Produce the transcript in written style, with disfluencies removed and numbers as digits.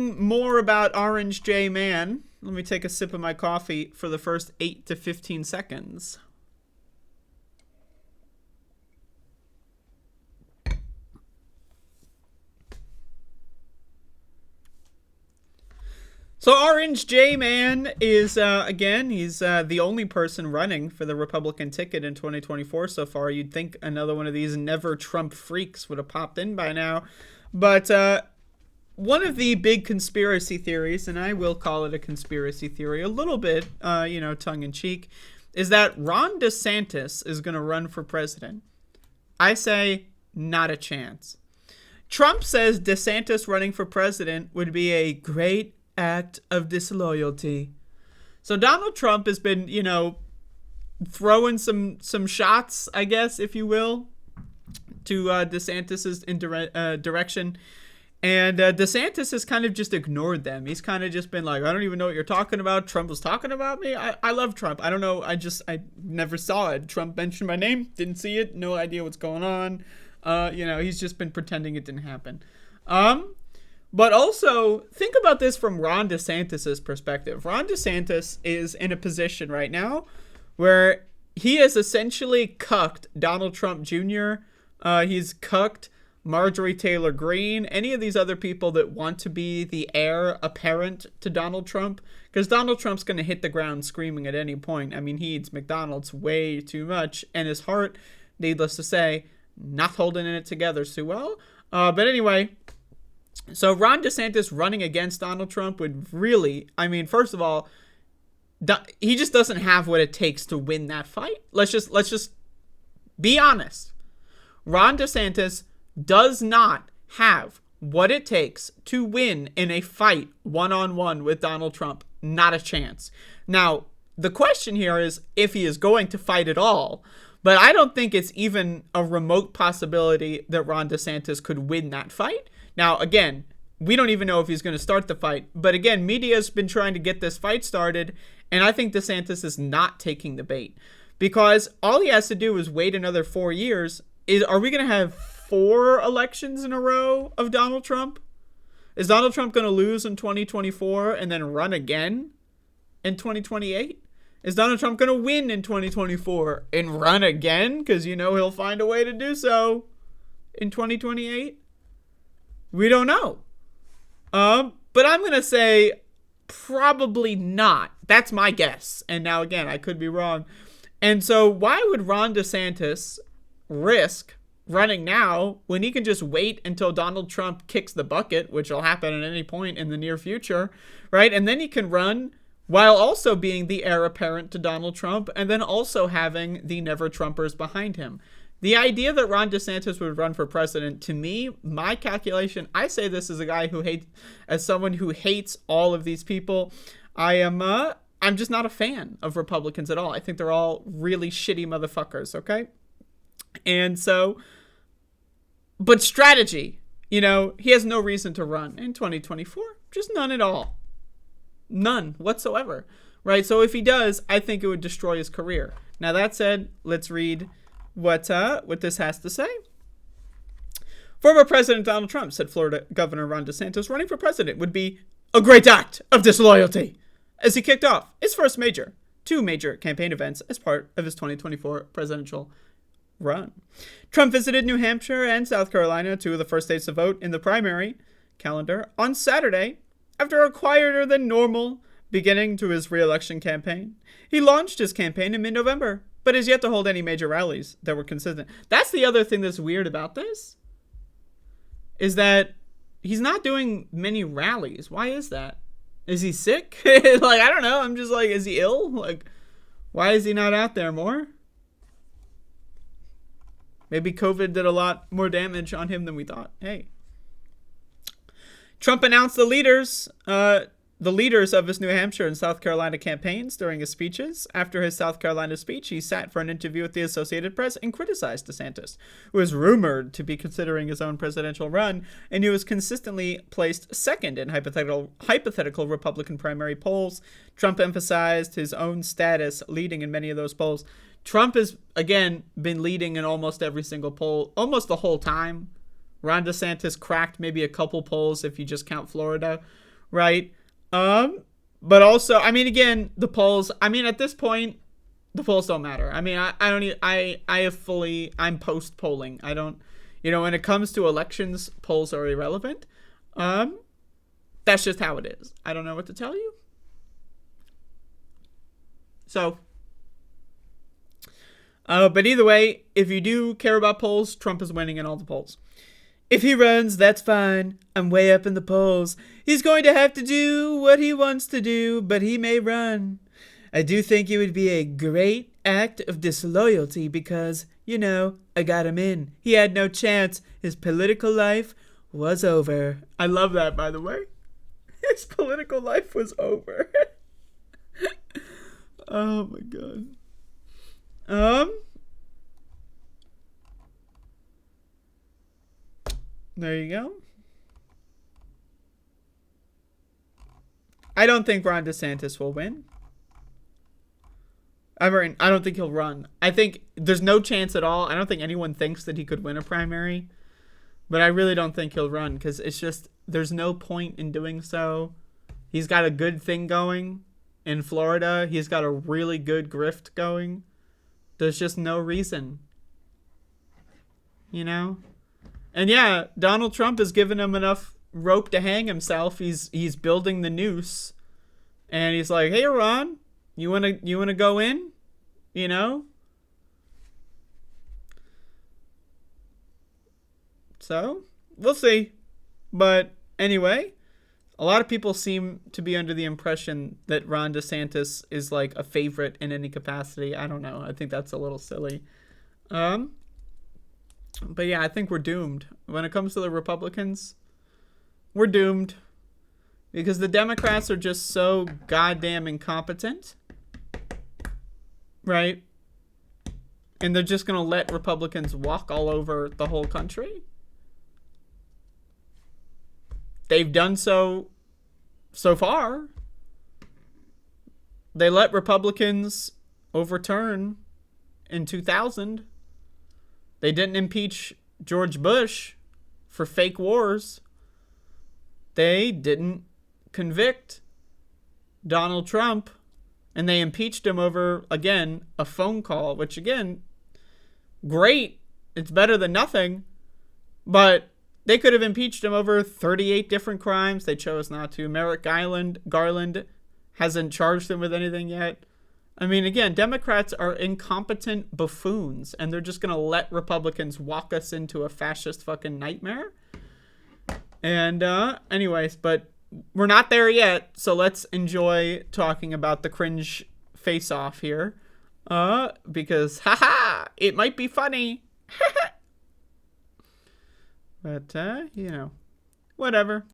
More about Orange J Man. Let me take a sip of my coffee for the first 8 to 15 seconds. So Orange J Man is, again, he's the only person running for the Republican ticket in 2024 so far. You'd think another one of these never Trump freaks would have popped in by now. But one of the big conspiracy theories, and I will call it a conspiracy theory, a little bit, tongue in cheek, is that Ron DeSantis is going to run for president. I say, not a chance. Trump says DeSantis running for president would be a great act of disloyalty. So Donald Trump has been, throwing some shots, I guess, if you will, to DeSantis's direction. And DeSantis has kind of just ignored them. He's kind of just been like, I don't even know what you're talking about. Trump was talking about me. I love Trump. I don't know. I never saw it. Trump mentioned my name. Didn't see it. No idea what's going on. He's just been pretending it didn't happen. But also, think about this from Ron DeSantis' perspective. Ron DeSantis is in a position right now where he has essentially cucked Donald Trump Jr. He's cucked Marjorie Taylor Greene, any of these other people that want to be the heir apparent to Donald Trump, because Donald Trump's going to hit the ground screaming at any point. I mean, he eats McDonald's way too much, and his heart, needless to say, not holding it together too well. But anyway, so Ron DeSantis running against Donald Trump would really, first of all, he just doesn't have what it takes to win that fight. Let's just be honest. Ron DeSantis does not have what it takes to win in a fight one-on-one with Donald Trump. Not a chance. Now, the question here is if he is going to fight at all, but I don't think it's even a remote possibility that Ron DeSantis could win that fight. Now, again, we don't even know if he's going to start the fight, but again, media's been trying to get this fight started, and I think DeSantis is not taking the bait, because all he has to do is wait another 4 years. Are we going to have 4 elections in a row of Donald Trump? Is Donald Trump going to lose in 2024 and then run again in 2028? Is Donald Trump going to win in 2024 and run again? Because, he'll find a way to do so in 2028. We don't know. But I'm going to say probably not. That's my guess. And now, again, I could be wrong. And so why would Ron DeSantis risk running now when he can just wait until Donald Trump kicks the bucket, which will happen at any point in the near future, right? And then he can run while also being the heir apparent to Donald Trump and then also having the never Trumpers behind him. The idea that Ron DeSantis would run for president, to me, my calculation, I say this as a guy who as someone who hates all of these people. I'm just not a fan of Republicans at all. I think they're all really shitty motherfuckers, okay? And so, but strategy, he has no reason to run in 2024. Just none at all. None whatsoever, right? So if he does, I think it would destroy his career. Now, that said, let's read what this has to say. Former President Donald Trump said Florida Governor Ron DeSantis running for president would be a great act of disloyalty as he kicked off his first two major campaign events as part of his 2024 presidential run. Trump visited New Hampshire and South Carolina, 2 of the first states to vote in the primary calendar, on Saturday after a quieter than normal beginning to his re-election campaign. He launched his campaign in mid-November, but has yet to hold any major rallies that were consistent. That's the other thing that's weird about this, is that he's not doing many rallies. Why is that? Is he sick? I don't know. I'm just like, is he ill? Why is he not out there more? Maybe COVID did a lot more damage on him than we thought. Hey. Trump announced the leaders of his New Hampshire and South Carolina campaigns during his speeches. After his South Carolina speech, he sat for an interview with the Associated Press and criticized DeSantis, who was rumored to be considering his own presidential run, and who was consistently placed second in hypothetical Republican primary polls. Trump emphasized his own status, leading in many of those polls. Trump has, again, been leading in almost every single poll, almost the whole time. Ron DeSantis cracked maybe a couple polls if you just count Florida, right? But also, I mean, again, the polls. I mean, at this point, the polls don't matter. I mean, I don't. I have fully. I'm post polling. I don't. When it comes to elections, polls are irrelevant. That's just how it is. I don't know what to tell you. So, but either way, if you do care about polls, Trump is winning in all the polls. If he runs, that's fine. I'm way up in the polls. He's going to have to do what he wants to do, but he may run. I do think it would be a great act of disloyalty because, I got him in. He had no chance. His political life was over. I love that, by the way. His political life was over. Oh my god. There you go. I don't think Ron DeSantis will win. I don't think he'll run. I think there's no chance at all. I don't think anyone thinks that he could win a primary. But I really don't think he'll run because it's just, there's no point in doing so. He's got a good thing going in Florida. He's got a really good grift going. There's just no reason. And yeah, Donald Trump has given him enough rope to hang himself. He's building the noose. And he's like, hey, Ron, you wanna go in? So, we'll see. But anyway, a lot of people seem to be under the impression that Ron DeSantis is like a favorite in any capacity. I don't know. I think that's a little silly. But yeah, I think we're doomed. When it comes to the Republicans, we're doomed. Because the Democrats are just so goddamn incompetent. Right? And they're just going to let Republicans walk all over the whole country. They've done so far. They let Republicans overturn in 2000. They didn't impeach George Bush for fake wars. They didn't convict Donald Trump. And they impeached him over, again, a phone call. Which, again, great. It's better than nothing. But they could have impeached him over 38 different crimes. They chose not to. Merrick Garland hasn't charged him with anything yet. I mean, again, Democrats are incompetent buffoons, and they're just going to let Republicans walk us into a fascist fucking nightmare. And anyways, but we're not there yet, so let's enjoy talking about the cringe face-off here. Because, haha, it might be funny. But, whatever.